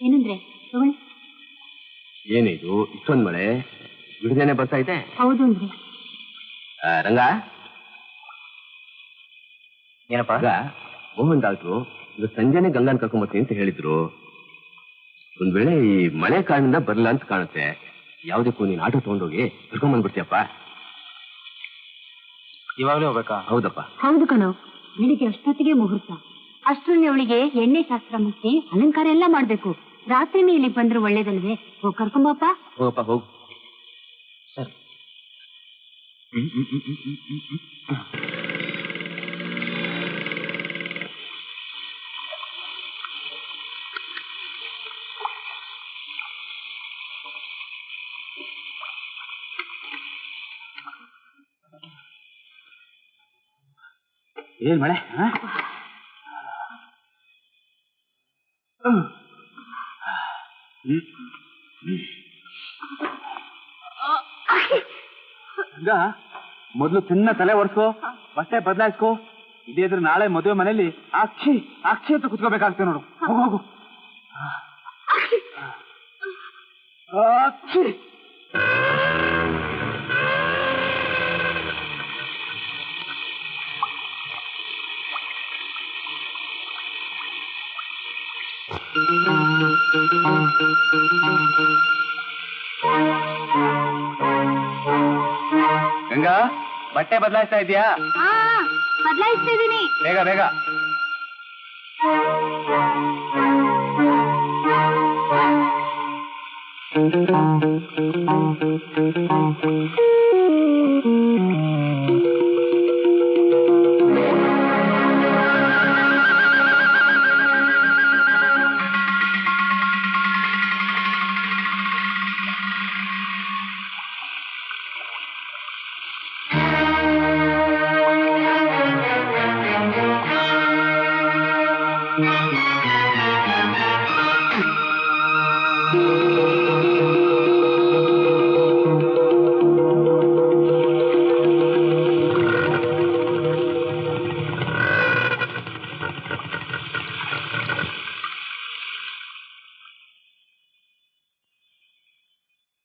ಏನಂದ್ರೆ ಏನಿದು ಇಷ್ಟೊಂದು ಮಳೆ ಬಿಡದೇನೆ ಬರ್ತಾ ಇದೆ? ಹೌದು ಅಂದ್ರೆ ರಂಗ ಏನಪ್ಪ? ಮೋಹನ್ ಡಾಕ್ಟ್ರು ಇದು ಸಂಜೆನೆ ಗಂಗಾನ್ ಕರ್ಕೊಂಬರ್ತೀನಿ ಅಂತ ಹೇಳಿದ್ರು. ಒಂದ್ ವೇಳೆ ಈ ಮಳೆ ಕಾರಣದಿಂದ ಬರಲ್ಲ ಅಂತ ಕಾಣುತ್ತೆ. ಯಾವ್ದಕ್ಕೂ ನೀನ್ ಆಟೋ ತಗೊಂಡೋಗಿ ಕರ್ಕೊಂಡ್ಬಂದ್ಬಿಡ್ತೀಯಪ್ಪ. ಇವಾಗಲೇ ಹೋಗ್ಬೇಕಾ? ಹೌದಪ್ಪ. ಹೌದು ಕಣೋ, ಬೆಳಿಗ್ಗೆ ಅಷ್ಟೊತ್ತಿಗೆ ಮುಹೂರ್ತ. ಅಷ್ಟರಲ್ಲಿ ಅವಳಿಗೆ ಎಣ್ಣೆ ಶಾಸ್ತ್ರ ಮುಗಿಸಿ ಅಲಂಕಾರ ಎಲ್ಲ ಮಾಡ್ಬೇಕು. ರಾತ್ರಿನೇ ಇಲ್ಲಿಗೆ ಬಂದ್ರು ಒಳ್ಳೇದಲ್ವೇ? ಹೋಗ್ ಕರ್ಕೊಂಬಪ್ಪ. ಹೋಗಪ್ಪ ಹೋಗು. ಸರಿ. ಏನ್ ಮಳೆ? ಮೊದ್ಲು ಚಿನ್ನ ತಲೆ ಒರೆಸ್ಕೋ, ಬಟ್ಟೆ ಬದಲಾಯಿಸ್ಕೋ. ಇದೇ ಇದ್ರೆ ನಾಳೆ ಮದುವೆ ಮನೇಲಿ ಅಕ್ಷಿ ಅಂತ ಕುತ್ಕೋಬೇಕಾಗ್ತದೆ ನೋಡು. ಹೋಗು ಅಕ್ಷಿ. ಗಂಗಾ, ಬಟ್ಟೆ ಬದಲಾಯಿಸ್ತಾ ಇದೀಯಾ? ಬದಲಾಯಿಸ್ತಾ ಇದೀನಿ. ಬೇಗ ಬೇಗ.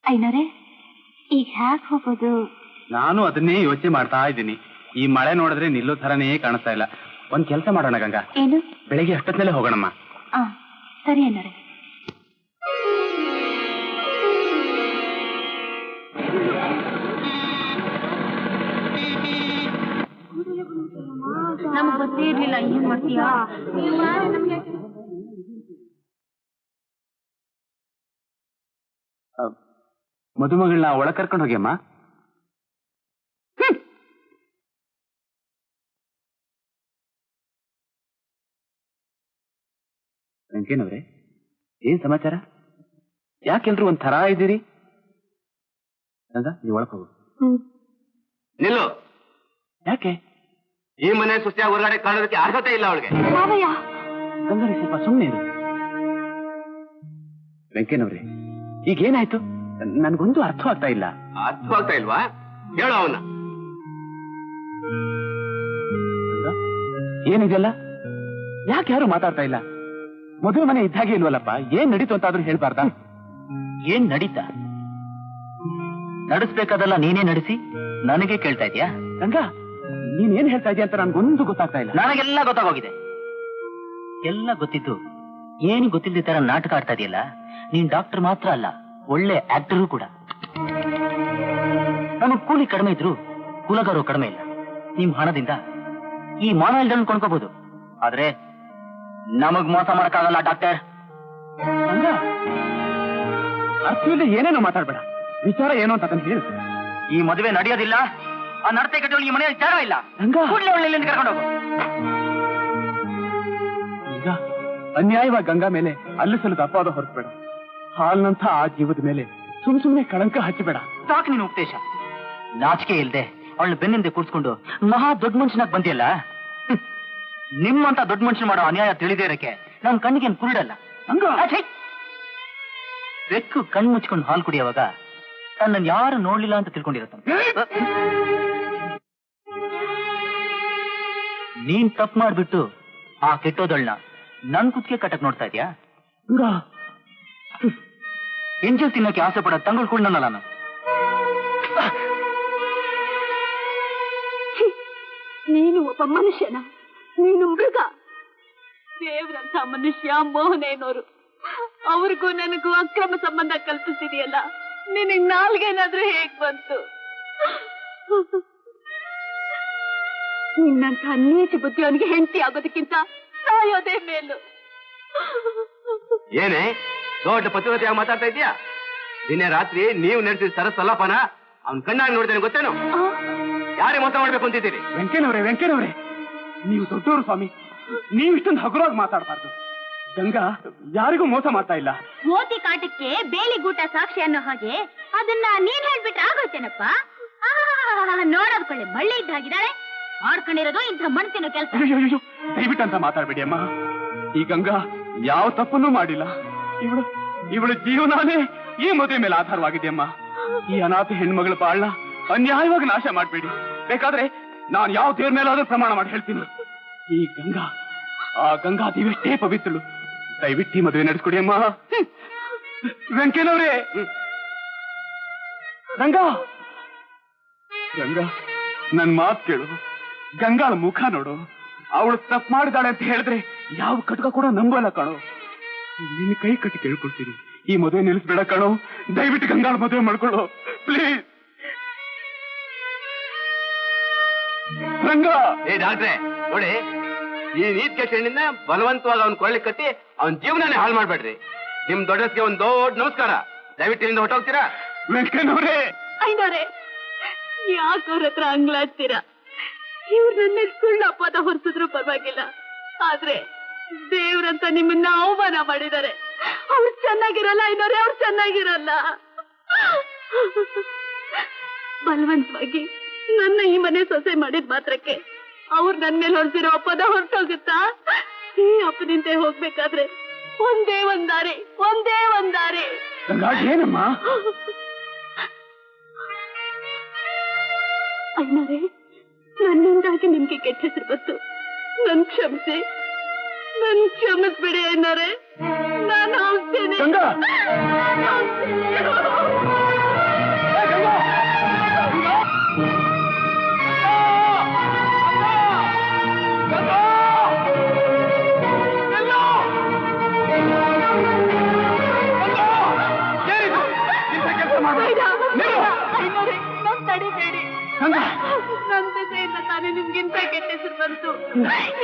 ಐನೋರೆ, ಈಗ ಹ್ಯಾಕ್ ಹೋಗೋದು? ನಾನು ಅದನ್ನೇ ಯೋಚನೆ ಮಾಡ್ತಾ ಇದ್ದೀನಿ. ಈ ಮಳೆ ನೋಡಿದ್ರೆ ನಿಲ್ಲೋ ಥರನೇ ಕಾಣಿಸ್ತಾ ಇಲ್ಲ. ಒಂದ್ ಕೆಲಸ ಮಾಡೋಣ ಗಂಗಾ. ಏನು? ಬೆಳಿಗ್ಗೆ ಅಷ್ಟೊತ್ತಿನಲ್ಲೇ ಹೋಗೋಣಮ್ಮ. ಸರಿ ಐನೋರೆ. ನಮ್ಗೆ ಗೊತ್ತೇ ಇರ್ಲಿಲ್ಲ. ಏನ್ ಮಾಡ್ತೀಯಾ? ಮದುಮಗಳನ್ನ ಒಳ ಕರ್ಕೊಂಡು ಹೋಗ್ಯಮ್ಮ. ವೆಂಕೇನವ್ರೆ, ಏನ್ ಸಮಾಚಾರ? ಯಾಕೆಲ್ರು ಒಂದ್ ಥರ ಇದ್ದೀರಿ? ನೀವು ಒಳಕ್ ಹೋಗು. ನಿಲ್ಲು. ಯಾಕೆ? ಈ ಮನೆ ಸುಸ್ತಿಯಾಗಿ ಹೊರಗಡೆ ಕಾಣೋದಕ್ಕೆ ಅರ್ಹತೆ ಇಲ್ಲ ಅವಳಿಗೆ. ಗಂಗಾರಿ, ಸ್ವಲ್ಪ ಸುಮ್ಮನೆ ಇರು. ವೆಂಕೇನವ್ರೆ, ಈಗೇನಾಯ್ತು? ನನ್ಗೊಂದು ಅರ್ಥವಾಗ್ತಾ ಇಲ್ಲ. ಅರ್ಥವಾಗ್ತಾ ಇಲ್ವಾ? ಹೇಳು ಅವನ್ನ. ಏನಿದೆಲ್ಲ? ಯಾಕೆ ಯಾರು ಮಾತಾಡ್ತಾ ಇಲ್ಲ? ಮದುವೆ ಮನೆ ಇದ್ದಾಗೆ ಇಲ್ವಲ್ಲಪ್ಪ. ಏನ್ ನಡೀತು ಅಂತಾದ್ರೂ ಹೇಳ್ಬಾರ್ದ? ಏನ್ ನಡೀತಾ? ನಡೆಸ್ಬೇಕಾದಲ್ಲ ನೀನೇ ನಡೆಸಿ ನನಗೆ ಕೇಳ್ತಾ ಇದೀಯಾ? ಗಂಗಾ, ನೀನ್ ಏನ್ ಹೇಳ್ತಾ ಇದೀಯ ಅಂತ ನನ್ಗೊಂದು ಗೊತ್ತಾಗ್ತಾ ಇಲ್ಲ. ನನಗೆಲ್ಲ ಗೊತ್ತಾಗೋಗಿದೆ. ಎಲ್ಲ ಗೊತ್ತಿದ್ದು ಏನು ಗೊತ್ತಿಲ್ಲದ ತರ ನಾಟಕ ಆಡ್ತಾ ಇದೆಯಲ್ಲ. ನೀನ್ ಡಾಕ್ಟರ್ ಮಾತ್ರ ಅಲ್ಲ, ಒಳ್ಳೆ ಆಕ್ಟರು ಕೂಡ. ನಮಗ್ ಕೂಲಿ ಕಡಿಮೆ ಇದ್ರು ಕುಲಗಾರು ಕಡಿಮೆ ಇಲ್ಲ. ನಿಮ್ ಹಣದಿಂದ ಈ ಮಾನ ಇಲ್ದನ್ನು ಕೊಂಡ್ಕೋಬಹುದು, ಆದ್ರೆ ನಮಗ್ ಮೋಸ ಮಾಡಕ್ಕಾಗಲ್ಲ ಡಾಕ್ಟರ್. ಗಂಗಾ, ಅರ್ಥವಿಲ್ಲ ಏನೇನೋ ಮಾತಾಡ್ಬೇಡ. ವಿಚಾರ ಏನು ಅಂತ ಅದನ್ನ ಹೇಳು. ಈ ಮದುವೆ ನಡೆಯೋದಿಲ್ಲ. ಆ ನಡತೆ ಕಟ್ಟೋಳು ಈ ಮನೆಯಲ್ಲಿ ಜಾಗ ಇಲ್ಲ. ಕೂಡಲೇ ಒಳ್ಳೆ ಕರ್ಕೊಂಡು ಹೋಗು. ಈಗ ಅನ್ಯಾಯವಾಗಿ ಗಂಗಾ ಮೇಲೆ ಅಲ್ಲಿಸಲು ಅಪವಾದ ಹೊರಸ್ಬೇಡ. ಹಾಲ್ನಂತ ಆ ಜೀವದ ಮೇಲೆ ಸುಮ್ನೆ ಕಳಂಕ ಹಚ್ಚಬೇಡ. ಸಾಕು ನೀನು ಉಪದೇಶ. ನಾಚಿಕೆ ಇಲ್ದೆ ಅವಳು ಬೆನ್ನಿಂದೆ ಕೂರ್ಸ್ಕೊಂಡು ಮಹಾ ದೊಡ್ಡ ಮನುಷ್ಯನಾಗ್ ಬಂದಿಯಲ್ಲ. ನಿಮ್ಮಂತ ದೊಡ್ಡ ಮನುಷ್ಯನ್ ಮಾಡೋ ಅನ್ಯಾಯ ತಿಳಿದೇ ಇರಕ್ಕೆ ನನ್ ಕಣ್ಣಿಗೇನು ಕುರುಡಲ್ಲ. ಬೆಕ್ಕು ಕಣ್ಣು ಮುಚ್ಕೊಂಡು ಹಾಲು ಕುಡಿಯುವಾಗ ತನ್ನನ್ನು ಯಾರು ನೋಡ್ಲಿಲ್ಲ ಅಂತ ತಿಳ್ಕೊಂಡಿರತ್ತ. ನೀನ್ ತಪ್ಪು ಮಾಡ್ಬಿಟ್ಟು ಆ ಕೆಟ್ಟೋದಳ್ನ ನನ್ ಕುತ್ತಿಗೆ ಕಟ್ಟಕ್ ನೋಡ್ತಾ ಇದ್ಯಾ? ಎಂಜಲ್ ತಿನ್ನೋಕೆ ಆಸೆ ಪಡೋ ತಂಗುಳ್ಕೊಂಡನಲ್ಲ ನಾನು. ನೀನು ಒಬ್ಬ ಮನುಷ್ಯನ, ನೀನು ಮೃಗ. ದೇವ್ರಂತ ಮನುಷ್ಯ ಮೋಹನೇನೋರು, ಅವ್ರಿಗೂ ನನಗೂ ಅಕ್ರಮ ಸಂಬಂಧ ಕಲ್ಪಿಸಿದೆಯಲ್ಲ, ನಿನಗ್ ನಾಲ್ಗೇನಾದ್ರೂ ಹೇಗ್ ಬಂತು? ನಿನ್ನಂತ ನೀಚ ಬುದ್ಧಿ ಅವನಿಗೆ ಹೆಂಡತಿ ಆಗೋದಕ್ಕಿಂತ ಸಾಯೋದೇ ಮೇಲು. ಏನೇ ದೊಡ್ಡ ಪತಿವ್ರತೆಯಾಗಿ ಮಾತಾಡ್ತಾ ಇದೀಯಾ? ನಿನ್ನೆ ರಾತ್ರಿ ನೀವು ನಡೆಸಿದ ಸರಸಲ್ಲಪ್ಪನ ಅವ್ನ ಕಣ್ಣಾಗಿ ನೋಡಿದ್ದೇನೆ ಗೊತ್ತೇನು? ಯಾರೇ ಮೋಸ ಮಾಡ್ಬೇಕು ಅಂತಿದ್ದೀರಿ? ವೆಂಕೇನವ್ರೆ, ನೀವು ದೊಡ್ಡವರು ಸ್ವಾಮಿ, ನೀವು ಇಷ್ಟೊಂದು ಹಗುರವಾಗಿ ಮಾತಾಡಬಾರ್ದು. ಗಂಗಾ ಯಾರಿಗೂ ಮೋಸ ಮಾಡ್ತಾ ಇಲ್ಲ. ಮೋತಿ ಕಾಟಕ್ಕೆ ಬೇಲಿಗೂಟ ಸಾಕ್ಷಿ ಅನ್ನೋ ಹಾಗೆ ಅದನ್ನ ನೀನ್ ಹೇಳ್ಬಿಟ್ರೆ ಆಗೋಯ್ತೇನಪ್ಪ. ನೋಡೋದ್ಕೊಳ್ಳಿ ಬಳ್ಳಿ ಇದ್ದಾಗಿದ್ದಾಳೆ, ಮಾಡ್ಕೊಂಡಿರೋದು ಇಂಥ ಮಣ್ತಿನ ಕೆಲಸ. ಅಯ್ಯೋ ದಯವಿಟ್ಟು ಅಂತ ಮಾತಾಡ್ಬೇಡಿ ಅಮ್ಮ. ಈ ಗಂಗಾ ಯಾವ ತಪ್ಪನ್ನೂ ಮಾಡಿಲ್ಲ. ಇವಳ ಜೀವನಾನೇ ಈ ಮದುವೆ ಮೇಲೆ ಆಧಾರವಾಗಿದೆ ಅಮ್ಮ. ಈ ಅನಾಥ ಹೆಣ್ಮಗಳ ಬಾಳ್ನ ಅನ್ಯಾಯವಾಗಿ ನಾಶ ಮಾಡ್ಬೇಡಿ. ಬೇಕಾದ್ರೆ ನಾನು ಯಾವ ದೇವ್ರ ಮೇಲಾದ್ರೂ ಪ್ರಮಾಣ ಮಾಡಿ ಹೇಳ್ತೀನಿ. ಈ ಆ ಗಂಗಾ ದೇವಷ್ಟೇ ಪವಿತ್ರಳು. ದಯವಿಟ್ಟು ಮದುವೆ ನಡೆಸ್ಕೊಡಿ ಅಮ್ಮ. ವೆಂಕೇನವ್ರೆ, ಗಂಗಾ ನನ್ ಮಾತು ಕೇಳು. ಗಂಗಾಳ ಮುಖ ನೋಡು. ಅವಳು ತಪ್ಪು ಮಾಡಿದಾಳೆ ಅಂತ ಹೇಳಿದ್ರೆ ಯಾವ ಕಟಕ ಕೂಡ ನಂಬಲ್ಲ ಕಣೋ. ನಿನ್ನ ಕೈ ಕಟ್ಟಿ ಕೇಳ್ಕೊಳ್ತೀನಿ, ಈ ಮದುವೆ ನಿಲ್ಲಿಸ್ಬೇಡ ಕಣೋ. ದಯವಿಟ್ಟು ಗಂಗಾಳ ಮದುವೆ ಮಾಡ್ಕೊಳ್ಳೋ ಪ್ಲೀಸ್. ರಂಗ ಏ ಡಾಕ್ಟ್ರೆ ನೋಡಿ, ಈ ನೀತ್ ಕೆಟ್ಟಣ್ಣಿಂದ ಬಲವಂತವಾಗಿ ಅವ್ನ ಕೊಳ್ಳಿ ಕಟ್ಟಿ ಅವನ ಜೀವನನೇ ಹಾಳು ಮಾಡ್ಬೇಡ್ರಿ. ನಿಮ್ ದೊಡ್ಡಸ್ಗೆ ಒಂದ್ ದೊಡ್ಡ ನಮಸ್ಕಾರ. ದಯವಿಟ್ಟು ಇಲ್ಲಿಂದ ಹೊಟ್ಟೋಗ್ತೀರಾ? ವೆಂಕಣ್ಣವ್ರೆ, ಐನೋರೆ, ಯಾಕೆ ಅವ್ರ ಹತ್ರ ಅಂಗ್ಲಾಡ್ತೀರಾ? ಇವ್ರು ನನ್ನ ಸುಳ್ಳು ಅಪವಾದ ಹೊರಿಸಿದ್ರು ಪರವಾಗಿಲ್ಲ, ಆದ್ರೆ ದೇವ್ರಂತ ನಿಮ್ಮನ್ನ ಅವಮಾನ ಮಾಡಿದ್ದಾರೆ. ಅವ್ರು ಚೆನ್ನಾಗಿರಲ್ಲ ಐನೋರೆ, ಅವ್ರು ಚೆನ್ನಾಗಿರಲ್ಲ. ಬಲವಂತವಾಗಿ ನನ್ನ ಈ ಮನೆ ಸೊಸೆ ಮಾಡಿದ ಮಾತ್ರಕ್ಕೆ ಅವ್ರು ನನ್ ಮೇಲೆ ಹೊರಸಿರೋ ಅಪದ ಹೊರಟೋಗುತ್ತಾ? ಈ ಅಪ್ಪನಿಂದ ಹೋಗ್ಬೇಕಾದ್ರೆ ಒಂದೇ ಒಂದಾರಿ. ಏನಮ್ಮ? ಅಣ್ಣರೇ, ನನ್ನಿಂದಾಗಿ ನಿಮ್ಗೆ ಕೆಟ್ಟ ಹೆಸರು ಬಂತು. ನನ್ ಕ್ಷಮಿಸ್ಬಿಡಿ ಅಣ್ಣರೇ. ನಾನು ಹೋಗ್ತೇನೆ. ತಡಿಬೇಡಿ, ನನ್ ದೆಸೆಯಿಂದ ತಾನೇ ನಿಮ್ಗಿಂತ ಕೆಟ್ಟ ಹೆಸರು ಬಂತು.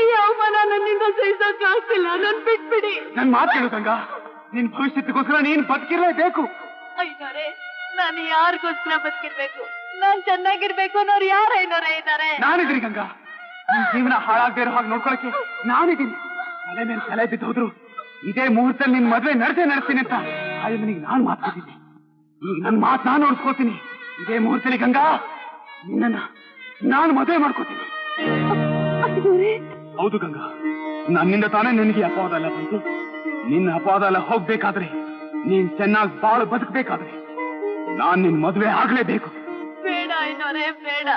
ಈ ಅವಮಾನ ನನ್ನಿಂದ ಸಹಿಸೋಕೆ ಆಗ್ತಿಲ್ಲ. ನನ್ ಬಿಟ್ಬಿಡಿ. ನನ್ ಮಾತು ಕೇಳು ಗಂಗಾ, ನಿನ್ ಭವಿಷ್ಯತ್ಗೋಸ್ಕರ ನೀನ್ ಬದುಕಿರ್ಲೇಬೇಕು. ಐನೋರೆ, ನಾನು ಯಾರಿಗೋಸ್ಕರ ಬದುಕಿರ್ಬೇಕು? ನಾನ್ ಚೆನ್ನಾಗಿರ್ಬೇಕು ಅನ್ನೋರು ಯಾರು ಐನೋರೆ ಇದ್ದಾರೆ? ನಾನಿದ್ದೀನಿ ಗಂಗಾ. ನಿನ್ ಜೀವನ ಹಾಳಾಗದೇ ಇರೋ ಹಾಗೆ ನೋಡ್ಕೊಳಕ್ಕೆ ನಾನಿದ್ದೀನಿ. ತಲೆ ಮೇಲೆ ತಲೆ ಬಿದ್ದು ಹೋದ್ರು ಇದೇ ಮುಹೂರ್ತದಲ್ಲಿ ನಿನ್ ಮದ್ವೆ ನಡೆಸ್ತೀನಿ ಅಂತ ಆಯಮ್ಮನಿಗೆ ನಾನು ಮಾತಾಡ್ತೀನಿ. ಈಗ ನನ್ ಮಾತು ನಾನು ನೋಡ್ಸ್ಕೋತೀನಿ. ಇದೇ ಮುಹೂರ್ತದಲ್ಲಿ ಗಂಗಾ ನಿನ್ನ ನಾನು ಮದುವೆ ಮಾಡ್ಕೋತೀನಿ. ಹೌದು ಗಂಗಾ, ನನ್ನಿಂದ ತಾನೇ ನಿನಗೆ ಅಪವಾದ ಎಲ್ಲ ಬಂತು. ನಿನ್ನ ಅಪವಾದ ಎಲ್ಲ ಹೋಗ್ಬೇಕಾದ್ರೆ, ನೀನ್ ಚೆನ್ನಾಗಿ ಬಾಳು ಬದುಕಬೇಕಾದ್ರೆ ನಾನ್ ನಿನ್ ಮದುವೆ ಆಗ್ಲೇಬೇಕು. ಬೇಡ ಐನೋರೆ, ಬೇಡ.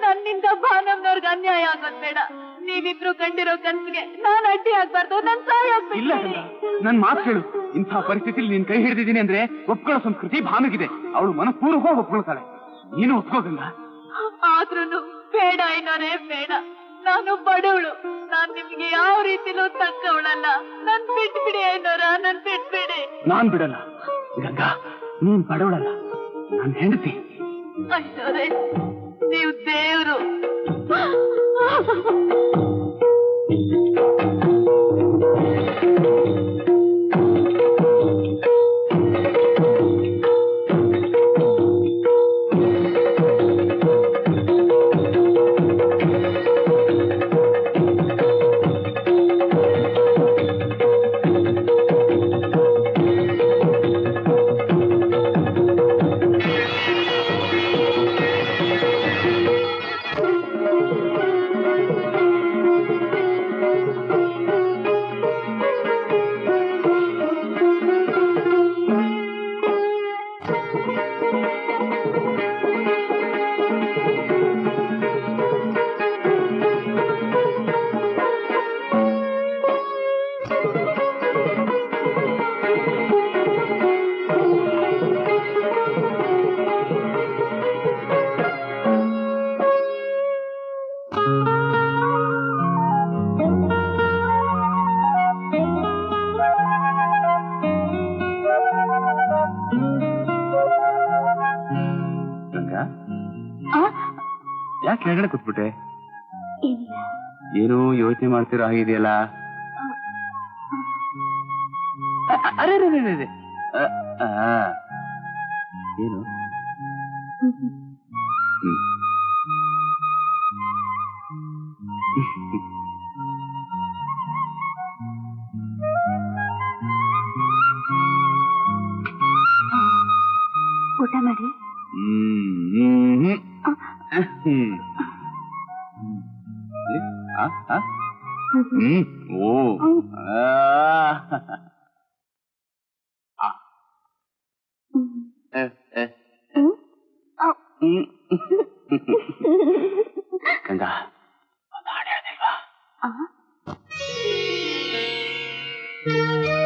ನನ್ನಿಂದ ಭಾನಮ್ನವ್ರಿಗೆ ಅನ್ಯಾಯ ಆಗೋದ್ ಬೇಡ. ನೀವಿಬ್ರು ಕಂಡಿರೋ ಕನ್ಸಿಗೆ ನಾನ್ ಅಡ್ಡಿ ಆಗ್ಬಾರ್ದು. ನನ್ ಇಲ್ಲ ಗಂಗಾ, ನನ್ ಮಾತು ಕೇಳು. ಇಂಥ ಪರಿಸ್ಥಿತಿಲಿ ನೀನ್ ಕೈ ಹಿಡಿದಿದ್ದೀನಿ ಅಂದ್ರೆ ಒಪ್ಕೊಳ್ಳೋ ಸಂಸ್ಕೃತಿ ಭಾನುಗಿದೆ. ಅವಳು ಮನಪೂರ್ವಕವಾಗಿ ಒಪ್ಕೊಳ್ತಾಳೆ. ನೀನು ಒಪ್ಕೋ ಗಂಗಾ. ಆದ್ರೂ ಬೇಡ ಐನೋರೆ, ಬೇಡ. ನಾನು ಬಡವಳು. ನಾನ್ ನಿಮ್ಗೆ ಯಾವ ರೀತಿಲೂ ತಕ್ಕವಳಲ್ಲ. ನನ್ ಬಿಟ್ಬಿಡಿ ಐನೋರ, ನನ್ ಬಿಟ್ಬಿಡಿ. ನಾನ್ ಬಿಡಲ್ಲ ಗಂಗಾ, ನೀನ್ ಬಡವಳಲ್ಲ, ನಾನ್ ಹೆಂಡತಿ. ಐನೋರೆ, ನೀವು ದೇವ್ರು. ಯಾಕೆ ಕೆಳಗಡೆ ಕೂತ್ಬಿಟ್ಟೆ? ಇಲ್ಲ. ಏನೋ ಯೋಚನೆ ಮಾಡ್ತಿರೋ ಹಾಗಿದೆಯಲ್ಲ. ಅರೆ ಏನು? ಊಟ ಮಾಡಿ. ಓ ಗಂಗಾ, ಒಂದು ಹಾಡು ಹೇಳ್ದಿಲ್ವಾ?